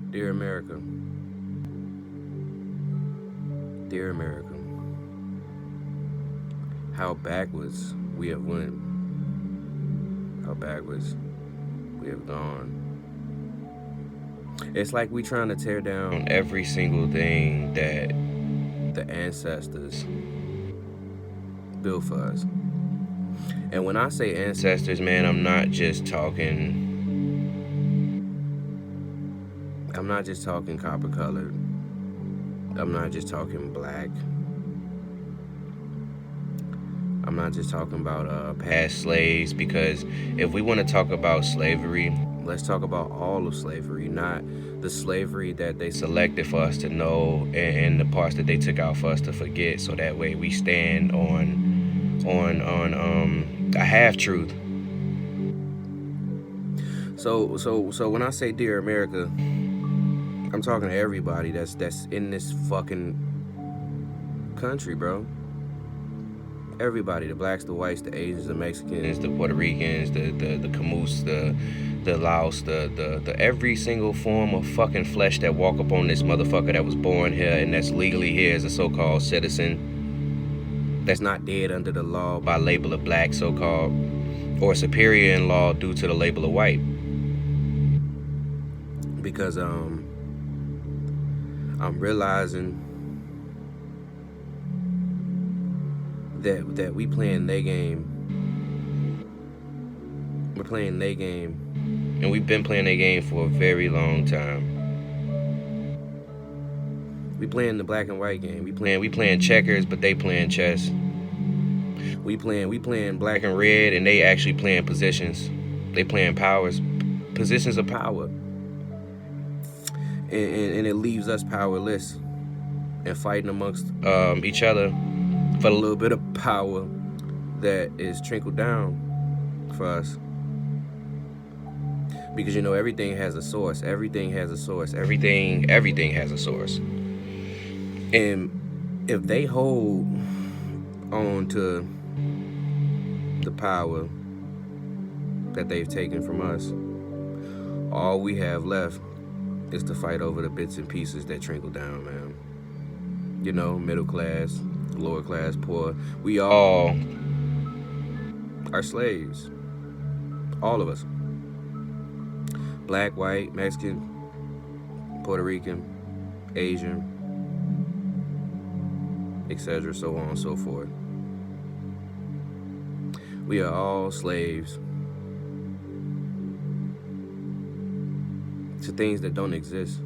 Dear America, dear America, how backwards we have went, how backwards we have gone. It's like we trying to tear down every single thing that the ancestors built for us. And when I say ancestors, man, I'm not just talking copper colored. I'm not just talking black. I'm not just talking about past slaves, because if we want to talk about slavery, let's talk about all of slavery, not the slavery that they selected for us to know, and the parts that they took out for us to forget, so that way we stand on a half truth. So when I say dear America, I'm talking to everybody that's in this fucking country, bro. Everybody, the blacks, the whites, the Asians, the Mexicans, the Puerto Ricans, the Camus, the Laos, the every single form of fucking flesh that walk up on this motherfucker that was born here and that's legally here as a so-called citizen, that's not dead under the law by label of black, so-called, or superior in law due to the label of white. Because I'm realizing that we playing their game. We're playing their game, and we've been playing their game for a very long time. We playing the black and white game. We playing checkers, but they playing chess. We playing black and red, and they actually playing positions. They playing positions of power, and it leaves us powerless and fighting amongst each other for a little bit of power that is trickled down for us. Because everything has a source. Everything has a source. Everything has a source. And if they hold on to the power that they've taken from us, all we have left is to fight over the bits and pieces that trickle down, man. Middle class, lower class, poor. We all are slaves. All of us. Black, white, Mexican, Puerto Rican, Asian, etc., so on and so forth. We are all slaves to things that don't exist.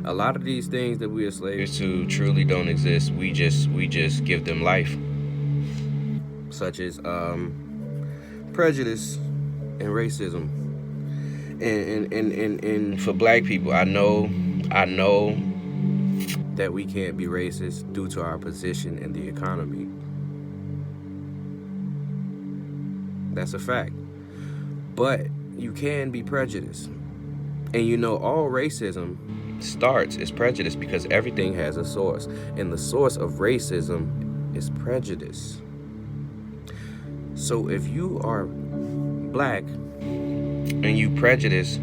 A lot of these things that we are slaves to truly don't exist. We just give them life, such as prejudice and racism. And for black people, I know that we can't be racist due to our position in the economy. That's a fact. But you can be prejudiced. And all racism starts as prejudice, because everything has a source. And the source of racism is prejudice. So if you are black and you prejudice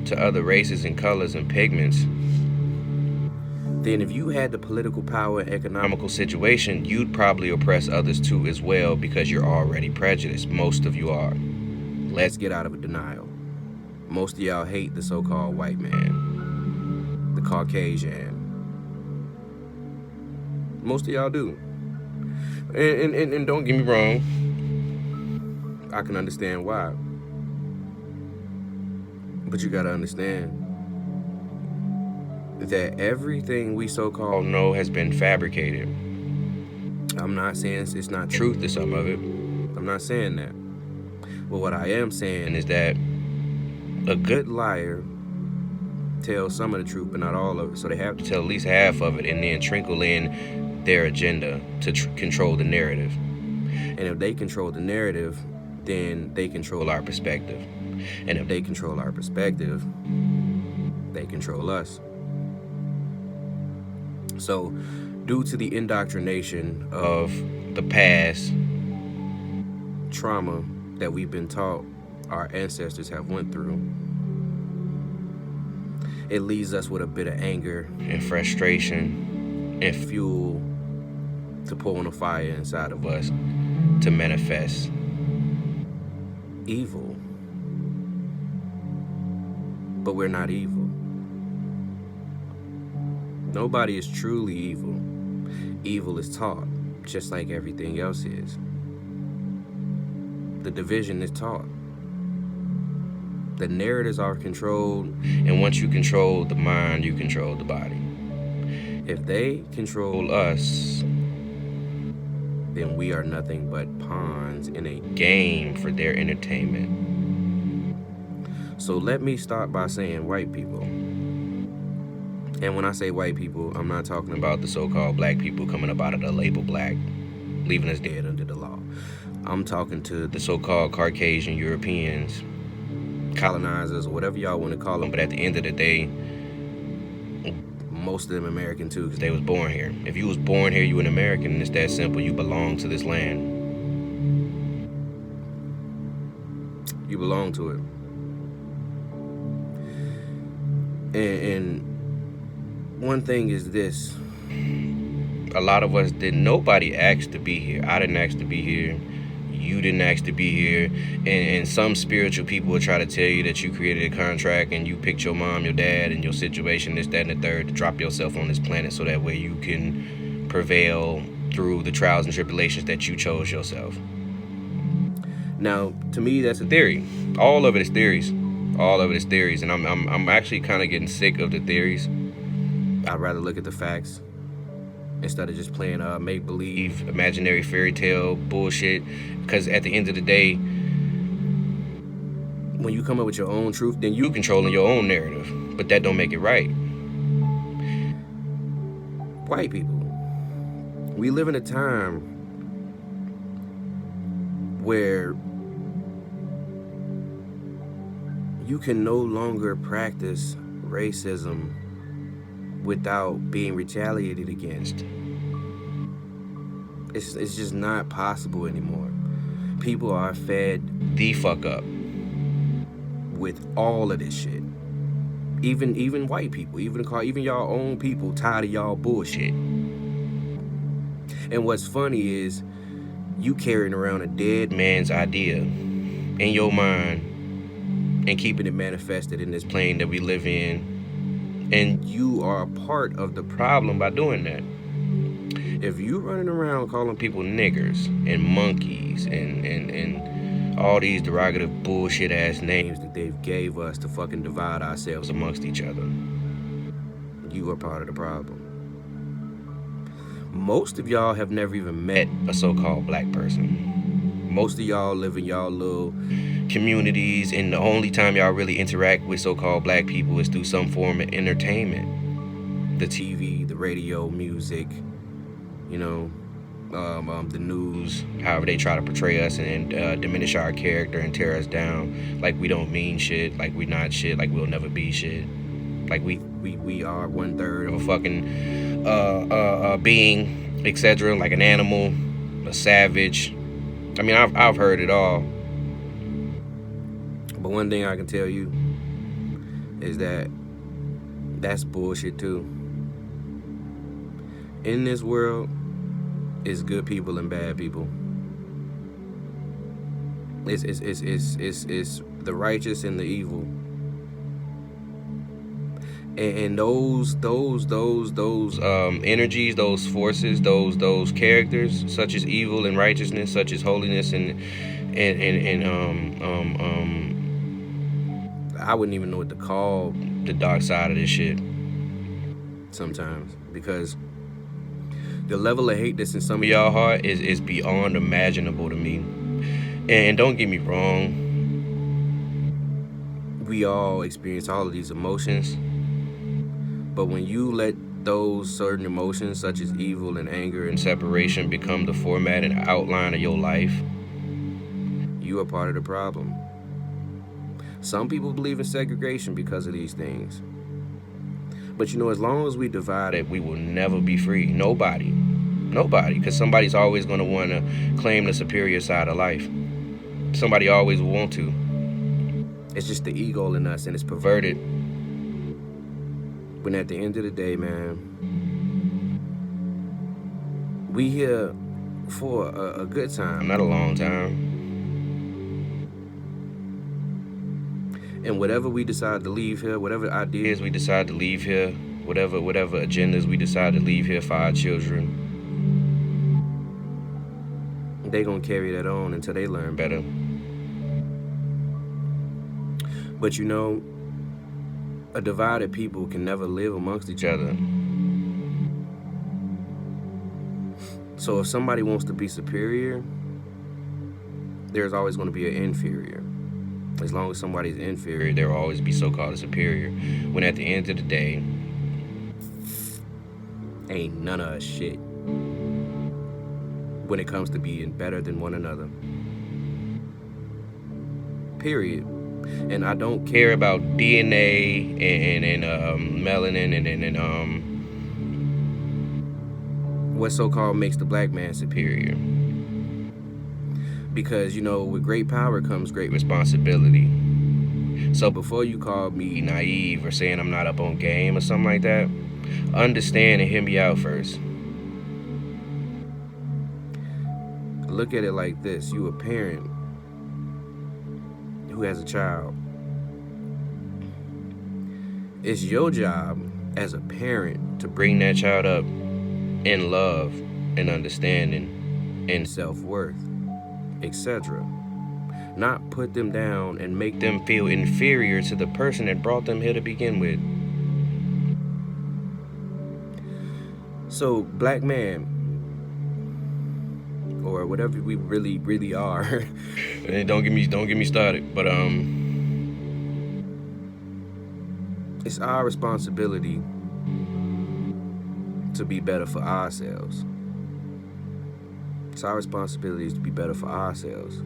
to other races and colors and pigments, then if you had the political power and economical situation, you'd probably oppress others too as well, because you're already prejudiced. Most of you are. Let's get out of denial. Most of y'all hate the so-called white man, the Caucasian. Most of y'all do. And don't get me wrong, I can understand why. But you gotta understand that everything we so-called know has been fabricated. I'm not saying it's not truth to some of it. I'm not saying that. But what I am saying is that a good liar tells some of the truth, but not all of it. So they have to tell at least half of it, and then trickle in their agenda to control the narrative. And if they control the narrative, then they control our perspective. And if they control our perspective, they control us. So, due to the indoctrination of the past trauma that we've been taught our ancestors have went through, it leaves us with a bit of anger and frustration and fuel to pour on a fire inside of us to manifest evil. But we're not evil. Nobody is truly evil. Evil is taught, just like everything else is. The division is taught. The narratives are controlled, and once you control the mind, you control the body. If they control us, then we are nothing but pawns in a game for their entertainment. So let me start by saying white people. And when I say white people, I'm not talking about the so-called black people coming up out of the label black, leaving us dead under the law. I'm talking to the so-called Caucasian Europeans, colonizers, or whatever y'all want to call them. But at the end of the day, most of them American too, because they was born here. If you was born here, you an American, and it's that simple. You belong to this land. You belong to it. And one thing is this: a lot of us didn't. Nobody asked to be here. I didn't ask to be here. You didn't ask to be here. And some spiritual people will try to tell you that you created a contract and you picked your mom, your dad, and your situation, this, that, and the third, to drop yourself on this planet so that way you can prevail through the trials and tribulations that you chose yourself. Now, to me, that's a theory. All of it is theories. All of it is theories. And I'm actually kind of getting sick of the theories. I'd rather look at the facts instead of just playing make-believe, imaginary fairy tale bullshit. Because at the end of the day, when you come up with your own truth, then you controlling your own narrative. But that don't make it right. White people, we live in a time where you can no longer practice racism without being retaliated against. It's just not possible anymore. People are fed the fuck up with all of this shit. Even white people, even y'all own people tired of y'all bullshit. And what's funny is you carrying around a dead man's idea in your mind and keeping it manifested in this plane that we live in. And you are a part of the problem by doing that. If you running around calling people niggers and monkeys and all these derogative bullshit ass names that they've gave us to fucking divide ourselves amongst each other, you are part of the problem. Most of y'all have never even met a so-called black person. Most of y'all live in y'all little communities, and the only time y'all really interact with so-called black people is through some form of entertainment. The TV, the radio, music, you know, the news, however they try to portray us and diminish our character and tear us down, like we don't mean shit, like we not shit, like we'll never be shit, like we are 1/3 of a fucking being, etc., like an animal, a savage. I mean, I've heard it all. But one thing I can tell you is that that's bullshit too. In this world, it's good people and bad people. It's the righteous and the evil. And those energies, those forces, those characters, such as evil and righteousness, such as holiness and I wouldn't even know what to call the dark side of this shit sometimes, because the level of hate that's in some of y'all heart is beyond imaginable to me. And don't get me wrong, we all experience all of these emotions, but when you let those certain emotions such as evil and anger and separation become the format and outline of your life, you are part of the problem. Some people believe in segregation because of these things. But you know, as long as we divide it, we will never be free. Nobody. Because somebody's always going to want to claim the superior side of life. Somebody always will want to. It's just the ego in us, and it's perverted. When at the end of the day, man, we here for a good time, not a long time. And whatever we decide to leave here, whatever ideas we decide to leave here, whatever agendas we decide to leave here for our children, they gonna carry that on until they learn better. But you know, a divided people can never live amongst each other. So if somebody wants to be superior, there's always going to be an inferior. As long as somebody's inferior, there will always be so-called a superior. When at the end of the day, ain't none of us shit when it comes to being better than one another. Period. And I don't care about DNA and melanin and what so-called makes the black man superior. Because, you know, with great power comes great responsibility. So before you call me naive or saying I'm not up on game or something like that, understand and hear me out first. Look at it like this. You a parent who has a child. It's your job as a parent to bring that child up in love and understanding and self-worth, etc. Not put them down and make them feel inferior to the person that brought them here to begin with. So, black man, or whatever we really are, and don't get me started, but it's our responsibility to be better for ourselves. It's our responsibility to be better for ourselves.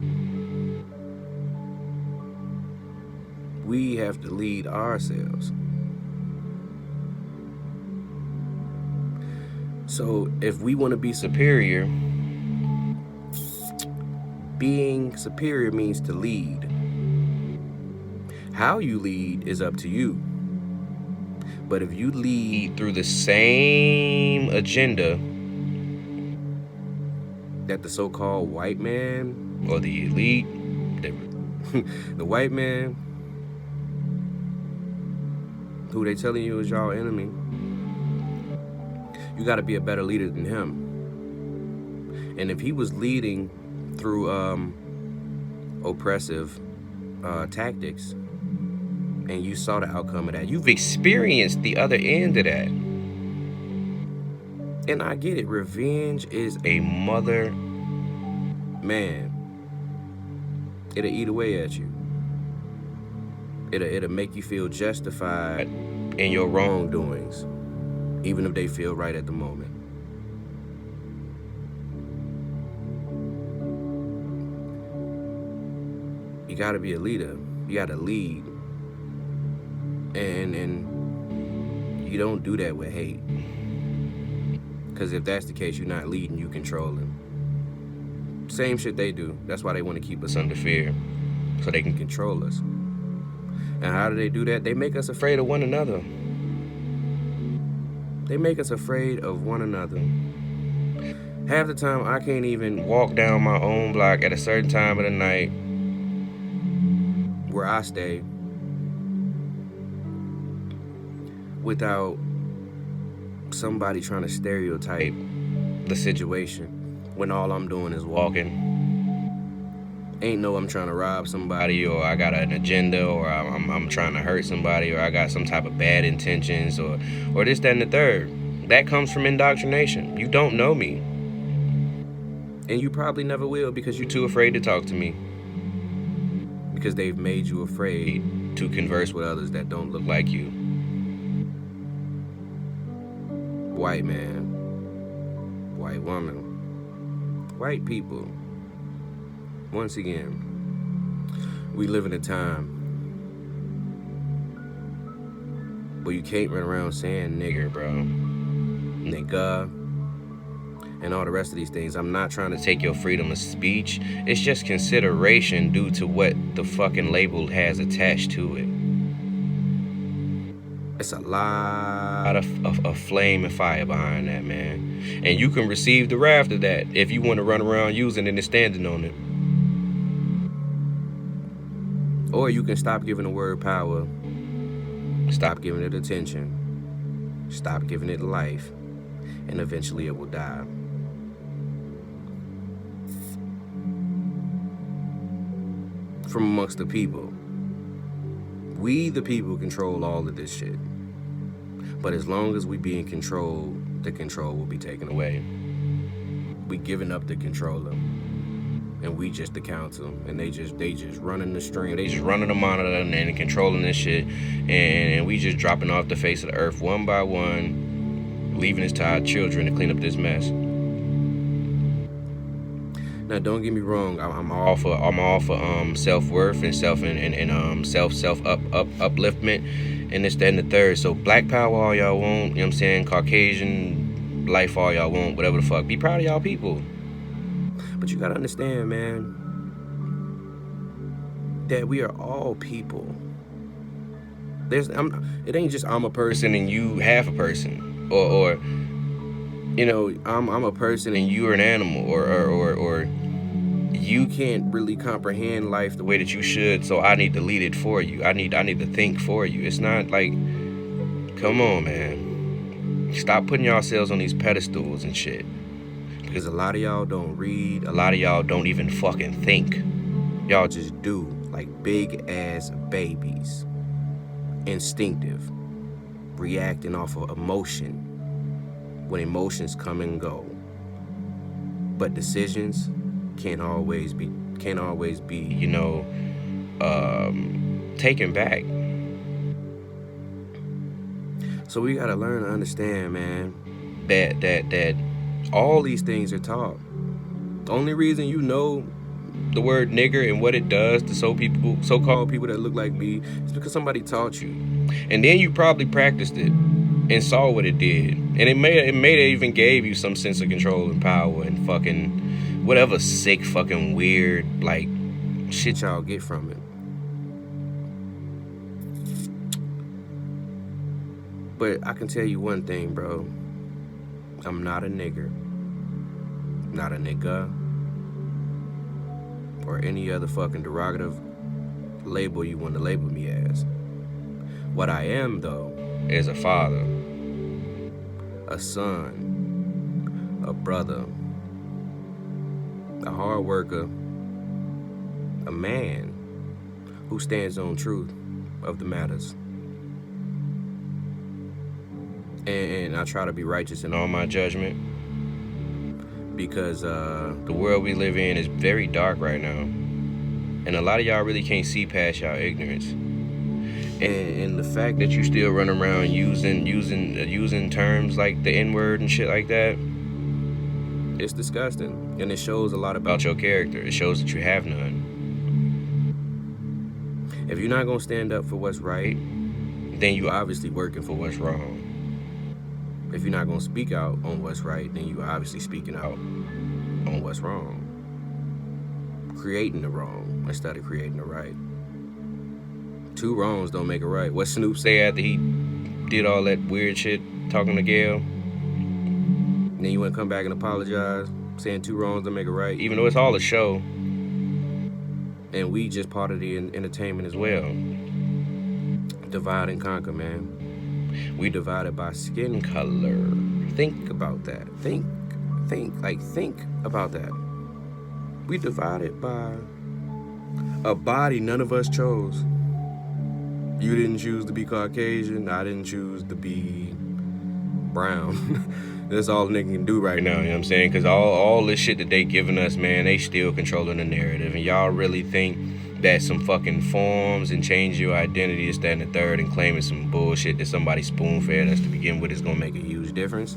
We have to lead ourselves. So if we want to be superior, being superior means to lead. How you lead is up to you. But if you lead through the same agenda that the so-called white man or the elite, the white man, who they telling you is y'all enemy, you got to be a better leader than him. And if he was leading through oppressive tactics, and you saw the outcome of that, you've experienced the other end of that. And I get it, revenge is a mother, man, it'll eat away at you. It'll make you feel justified in your wrongdoings, even if they feel right at the moment. You gotta be a leader. You gotta lead. And you don't do that with hate. Because if that's the case, you're not leading, you controlling. Same shit they do. That's why they want to keep us under fear, so they can control us. And how do they do that? They make us afraid of one another. They make us afraid of one another. Half the time, I can't even walk down my own block at a certain time of the night where I stay without somebody trying to stereotype the situation when all I'm doing is walking. Ain't no I'm trying to rob somebody, or I got an agenda, or I'm trying to hurt somebody, or I got some type of bad intentions, or this, that, and the third. That comes from indoctrination. You don't know me. And you probably never will, because you're too afraid to talk to me. Because they've made you afraid to converse with others that don't look like you. White man, white woman, white people. Once again, we live in a time where you can't run around saying nigger, bro. Nigga. And all the rest of these things. I'm not trying to take your freedom of speech. It's just consideration due to what the fucking label has attached to it. It's a lot of flame and fire behind that, man. And you can receive the wrath of that if you want to run around using it and standing on it. Or you can stop giving the word power, stop giving it attention, stop giving it life, and eventually it will die. From amongst the people. We, the people, control all of this shit. But as long as we be in control, the control will be taken away. We giving up the controller. And we just the council. And they just running the string. They just running the monitor and controlling this shit. And we just dropping off the face of the earth one by one, leaving it to our children to clean up this mess. Now, don't get me wrong. I'm all for self-worth and self upliftment and this, that, and the third. So black power all y'all want. You know what I'm saying? Caucasian life all y'all want. Whatever the fuck. Be proud of y'all people. But you gotta understand, man, that we are all people. It ain't just I'm a person and you half a person, or you know, I'm a person and you're an animal, or you can't really comprehend life the way that you should, so I need to lead it for you. I need to think for you. It's not like, come on, man. Stop putting yourselves on these pedestals and shit. Because a lot of y'all don't read. A lot of y'all don't even fucking think. Y'all just do, like big ass babies. Instinctive. Reacting off of emotion. When emotions come and go. But decisions can't always be, you know, taken back. So we gotta learn to understand, man, that all these things are taught. The only reason you know the word nigger and what it does to so-called people that look like me is because somebody taught you. And then you probably practiced it and saw what it did. And it may have even gave you some sense of control and power and fucking whatever sick fucking weird like shit y'all get from it. But I can tell you one thing, bro. I'm not a nigger. Not a nigga. Or any other fucking derogative label you want to label me as. What I am, though, is a father, a son, a brother, a hard worker, a man who stands on truth of the matters. And I try to be righteous in all my judgment, because the world we live in is very dark right now, and a lot of y'all really can't see past y'all ignorance. And the fact that you still run around using terms like the N-word and shit like that, it's disgusting, and it shows a lot about your character. It shows that you have none. If you're not gonna stand up for what's right, then you obviously working for what's wrong. If you're not gonna speak out on what's right, then you obviously speaking out on what's wrong. Creating the wrong instead of creating the right. Two wrongs don't make a right. What Snoop say after he did all that weird shit talking to Gail? And then you want to come back and apologize, saying two wrongs don't make a right, even though it's all a show. And we just part of the entertainment as well. Divide and conquer, man. We divided by skin color. Think about that. Think about that. We divided by a body none of us chose. You didn't choose to be Caucasian. I didn't choose to be brown. That's all a nigga can do right now, you know what I'm saying? Because all this shit that they giving us, man, they still controlling the narrative. And y'all really think that some fucking forms and change your identity, this, that, and the third, and claiming some bullshit that somebody spoon-fed us to begin with is gonna make a huge difference?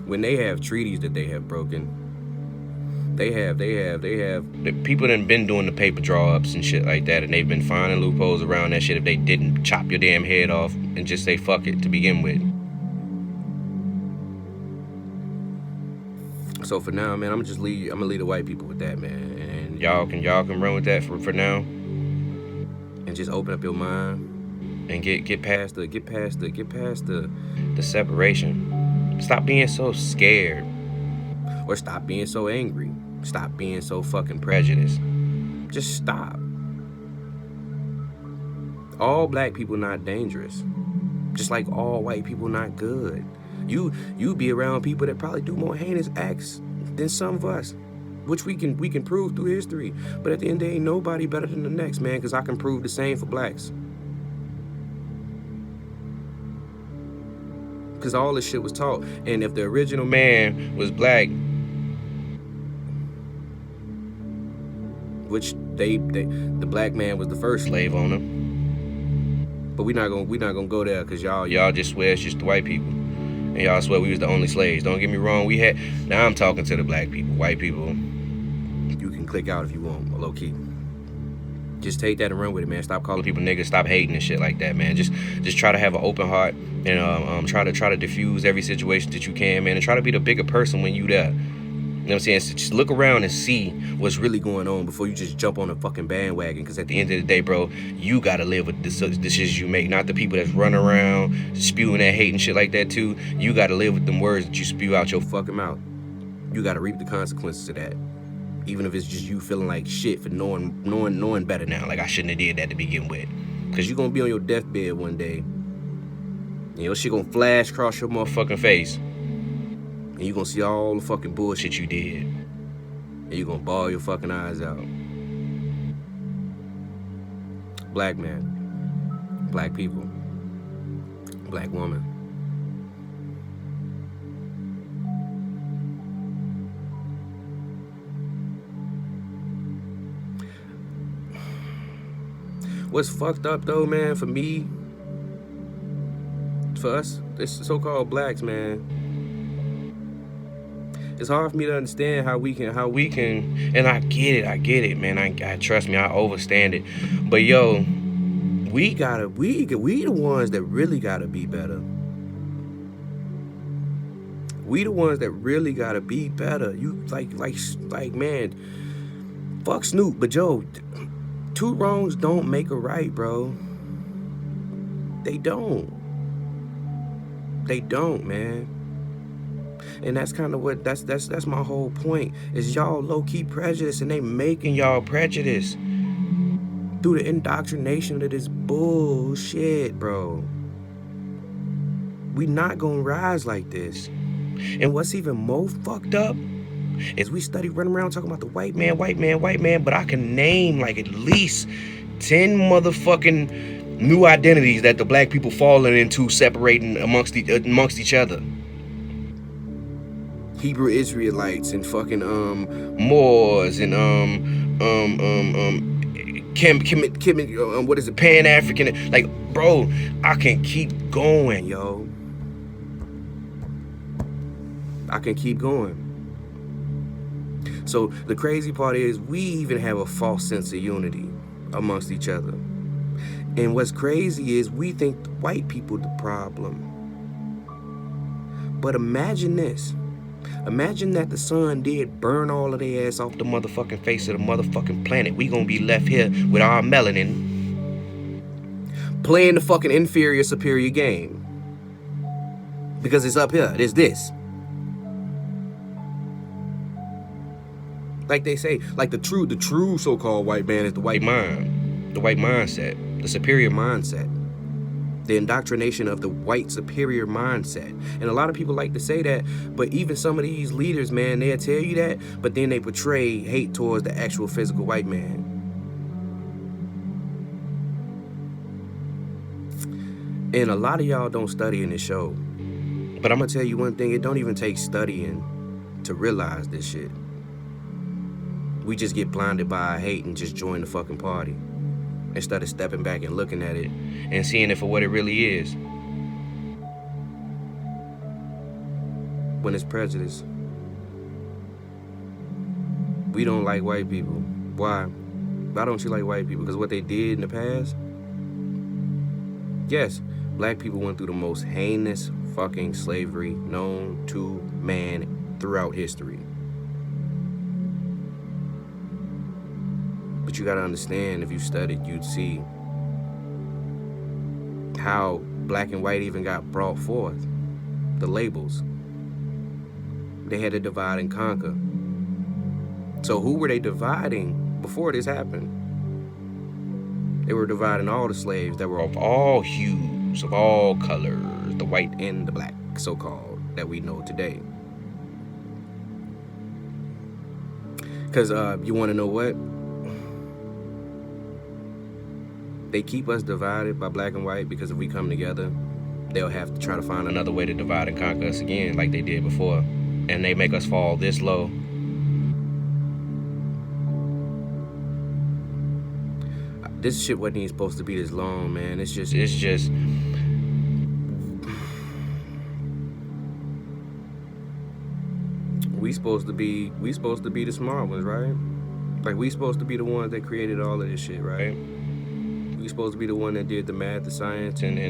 When they have treaties that they have broken, they have the people that been doing the paper draw-ups and shit like that, and they've been finding loopholes around that shit if they didn't chop your damn head off and just say fuck it to begin with. So for now, man, I'm gonna leave the white people with that, man, and y'all can run with that for now. And just open up your mind and get past the separation. Stop being so scared, or stop being so angry. Stop being so fucking prejudiced. Just stop. All black people not dangerous, just like all white people not good. You be around people that probably do more heinous acts than some of us, which we can prove through history. But at the end of the day, ain't nobody better than the next, man, because I can prove the same for blacks. Because all this shit was taught. And if the original man was black, which the black man was the first slave owner, but we not gonna go there, because y'all just swear it's just the white people, and y'all swear we was the only slaves. Don't get me wrong, now I'm talking to the black people. White people, you can click out if you want, low key. Just take that and run with it, man. Stop calling people niggas. Stop hating and shit like that, man. Just try to have an open heart, and try to diffuse every situation that you can, man, and try to be the bigger person when you there. You know what I'm saying? So just look around and see what's really going on before you just jump on a fucking bandwagon. Because at the end of the day, bro, you gotta live with the decisions you make, not the people that's running around spewing that hate and shit like that too. You gotta live with them words that you spew out your fucking mouth. You gotta reap the consequences of that. Even if it's just you feeling like shit for knowing better now. Like, I shouldn't have did that to begin with. Because you're going to be on your deathbed one day. And your shit going to flash across your motherfucking face. And you're going to see all the fucking bullshit you did. And you're going to bawl your fucking eyes out. Black man. Black people. Black woman. What's fucked up though, man, for me, for us, this so-called blacks, man, it's hard for me to understand how we can, and I get it, man. I trust me, I overstand it. But yo, we the ones that really gotta be better. We the ones that really gotta be better. You like man, fuck Snoop, but yo, two wrongs don't make a right, bro. They don't. They don't, man. And that's kind of what that's my whole point. Is y'all low-key prejudice, and they making y'all prejudice through the indoctrination of this bullshit, bro. We not gonna rise like this. And what's even more fucked up is we running around talking about the white man, but I can name like at least 10 motherfucking new identities that the black people falling into, separating amongst each other. Hebrew Israelites and fucking Moors and what is it, Pan-African. Like, bro, I can keep going, yo. I can keep going. So the crazy part is we even have a false sense of unity amongst each other. And what's crazy is we think the white people the problem. But imagine this. Imagine that the sun did burn all of their ass off the motherfucking face of the motherfucking planet. We gonna be left here with our melanin playing the fucking inferior superior game. Because it's up here. It's this. Like they say, like the true so-called white man is the white mind, the white mindset, the superior mindset, the indoctrination of the white superior mindset. And a lot of people like to say that, but even some of these leaders, man, they'll tell you that, but then they portray hate towards the actual physical white man. And a lot of y'all don't study in this show. But I'm gonna tell you one thing, it don't even take studying to realize this shit. We just get blinded by our hate and just join the fucking party instead of stepping back and looking at it and seeing it for what it really is. When it's prejudice. We don't like white people. Why? Why don't you like white people? Because what they did in the past? Yes, black people went through the most heinous fucking slavery known to man throughout history. But you gotta understand, if you studied, you'd see how black and white even got brought forth. The labels. They had to divide and conquer. So who were they dividing before this happened? They were dividing all the slaves that were of all hues, of all colors, the white and the black, so-called, that we know today. Because you want to know what? They keep us divided by black and white because if we come together, they'll have to try to find another way to divide and conquer us again like they did before. And they make us fall this low. This shit wasn't even supposed to be this long, man. It's just we supposed to be the smart ones, right? Like we supposed to be the ones that created all of this shit, right? We supposed to be the one that did the math, the science, and the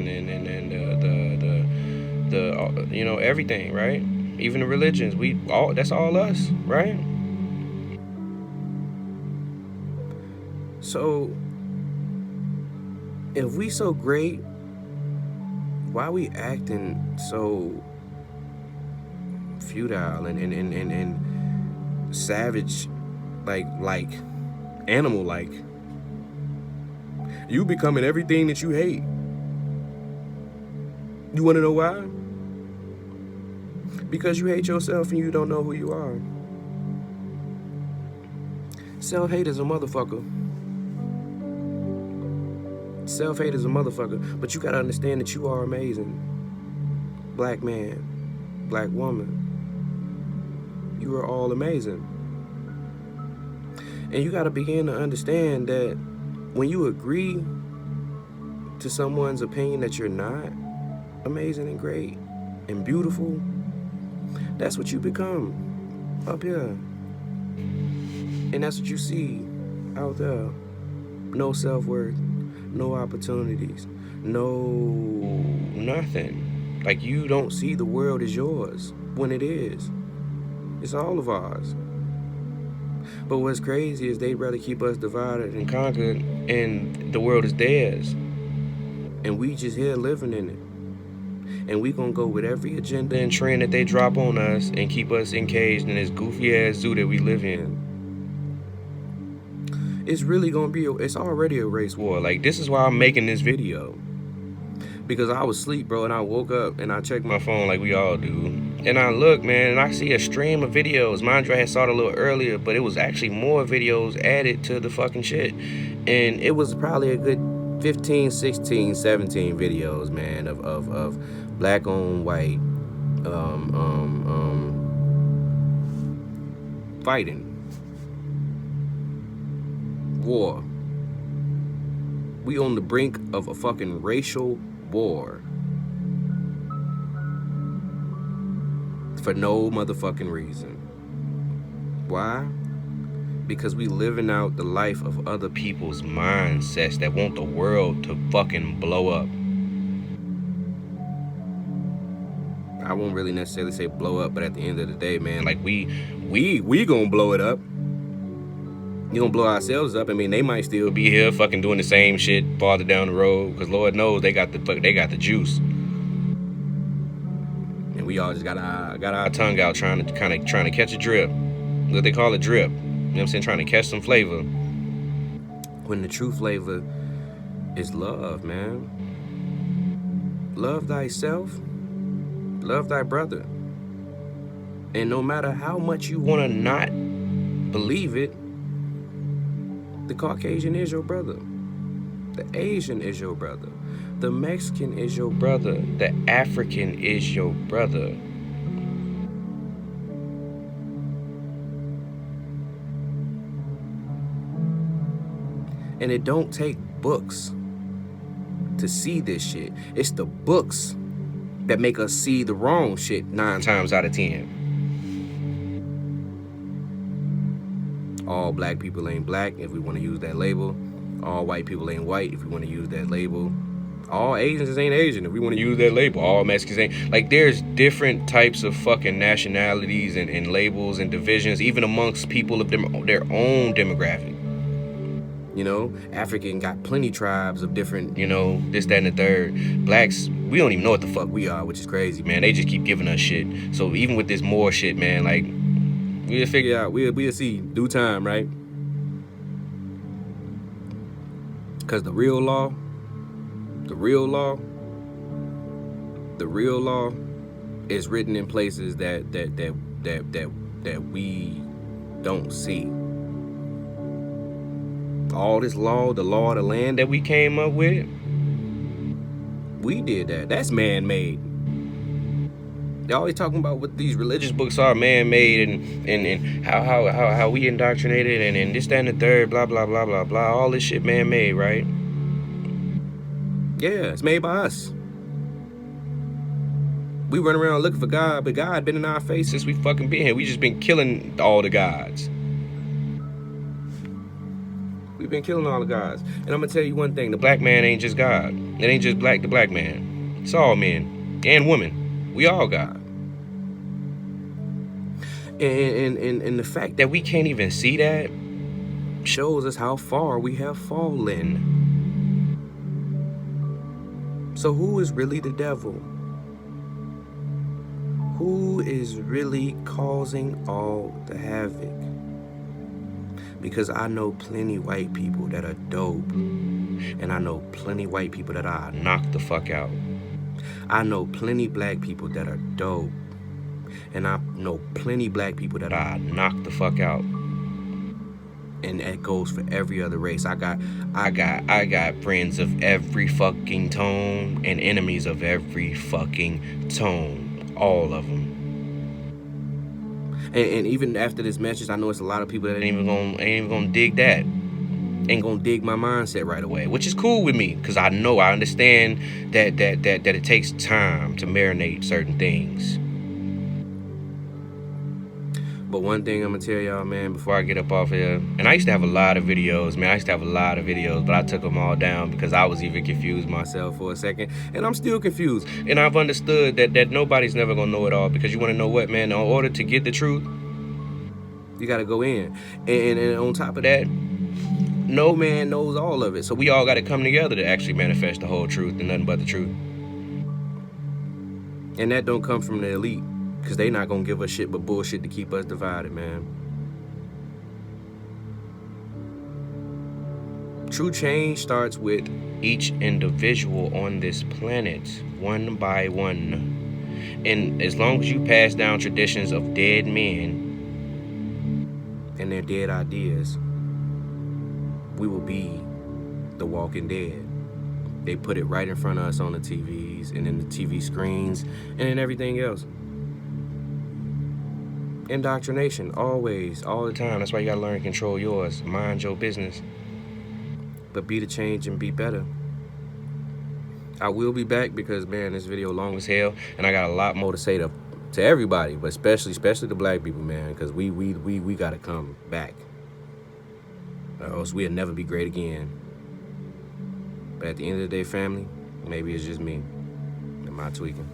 you know, everything, right? Even the religions, that's all us, right? So if we so great, why we acting so futile and savage, like animal like? You becoming everything that you hate. You want to know why? Because you hate yourself and you don't know who you are. Self-hate is a motherfucker. Self-hate is a motherfucker. But you gotta understand that you are amazing. Black man, black woman. You are all amazing. And you gotta begin to understand that when you agree to someone's opinion that you're not amazing and great and beautiful, that's what you become up here. And that's what you see out there. No self-worth, no opportunities, no nothing. Like you don't see the world as yours when it is. It's all of ours. But what's crazy is they'd rather keep us divided and conquered, and the world is theirs. And we just here living in it. And we gonna go with every agenda and trend that they drop on us and keep us encaged in this goofy ass zoo that we live in. It's really gonna be, it's already a race war. Like, this is why I'm making this video. Because I was asleep, bro, and I woke up and I checked my phone like we all do. And I look, man, and I see a stream of videos. Mind you, I had saw it a little earlier, but it was actually more videos added to the fucking shit. And it was probably a good 15, 16, 17 videos, man, of black on white fighting. War. We on the brink of a fucking racial war. For no motherfucking reason. Why? Because we living out the life of other people's mindsets that want the world to fucking blow up. I won't really necessarily say blow up, but at the end of the day, man, like we gonna blow it up. You gonna blow ourselves up. I mean, they might still be here fucking doing the same shit farther down the road, because Lord knows they got the juice. And we all just got our tongue out trying to catch a drip. What they call a drip. You know what I'm saying? Trying to catch some flavor. When the true flavor is love, man. Love thyself. Love thy brother. And no matter how much you want to not believe it, the Caucasian is your brother. The Asian is your brother. The Mexican is your brother. The African is your brother. And it don't take books to see this shit. It's the books that make us see the wrong shit 9 times out of 10. All black people ain't black, if we want to use that label. All white people ain't white, if we want to use that label. All Asians ain't Asian, if we want to use that label. All Mexicans ain't. Like, there's different types of fucking nationalities and labels and divisions, even amongst people of their own demographic. You know, African got plenty tribes of different, you know, this, that, and the third. Blacks, we don't even know what the fuck we are, which is crazy, man. They just keep giving us shit. So even with this more shit, man, like, we'll figure out. We'll see due time, right? Because the real law is written in places that we don't see. All this law, the law of the land that we came up with, we did that. That's man-made. They always talking about what these religious books are man-made and how we indoctrinated and this, that, and the third, blah, blah, blah, blah, blah. All this shit man-made, right? Yeah, it's made by us. We run around looking for God, but God been in our face since we fucking been here. We just been killing all the gods. We've been killing all the gods. And I'm gonna tell you one thing, the black man ain't just God. It ain't just the black man. It's all men and women. We all God. And the fact that we can't even see that shows us how far we have fallen. So who is really the devil? Who is really causing all the havoc? Because I know plenty white people that are dope. And I know plenty white people that I knock the fuck out. I know plenty black people that are dope. And I know plenty black people that I knock the fuck out. And that goes for every other race. I got friends of every fucking tone and enemies of every fucking tone. All of them. And even after this message, I know it's a lot of people that ain't even gonna dig that. Ain't gonna dig my mindset right away, which is cool with me, because I understand that it takes time to marinate certain things. But one thing I'm gonna tell y'all, man, before I get up off here, and I used to have a lot of videos, but I took them all down because I was even confused myself for a second, and I'm still confused. And I've understood that nobody's never gonna know it all, because you wanna know what, man? In order to get the truth, you gotta go in. And on top of that, no man knows all of it. So we all gotta come together to actually manifest the whole truth and nothing but the truth. And that don't come from the elite. Because they not going to give us shit but bullshit to keep us divided, man. True change starts with each individual on this planet, one by one. And as long as you pass down traditions of dead men and their dead ideas, we will be the walking dead. They put it right in front of us on the TVs and in the TV screens and in everything else. Indoctrination, always, all the time. That's why you gotta learn to control yours. Mind your business. But be the change and be better. I will be back because, man, this video long as hell, and I got a lot more to say to everybody, but especially the black people, man, because we gotta come back, or else we'll never be great again. But at the end of the day, family, maybe it's just me. Am I tweaking?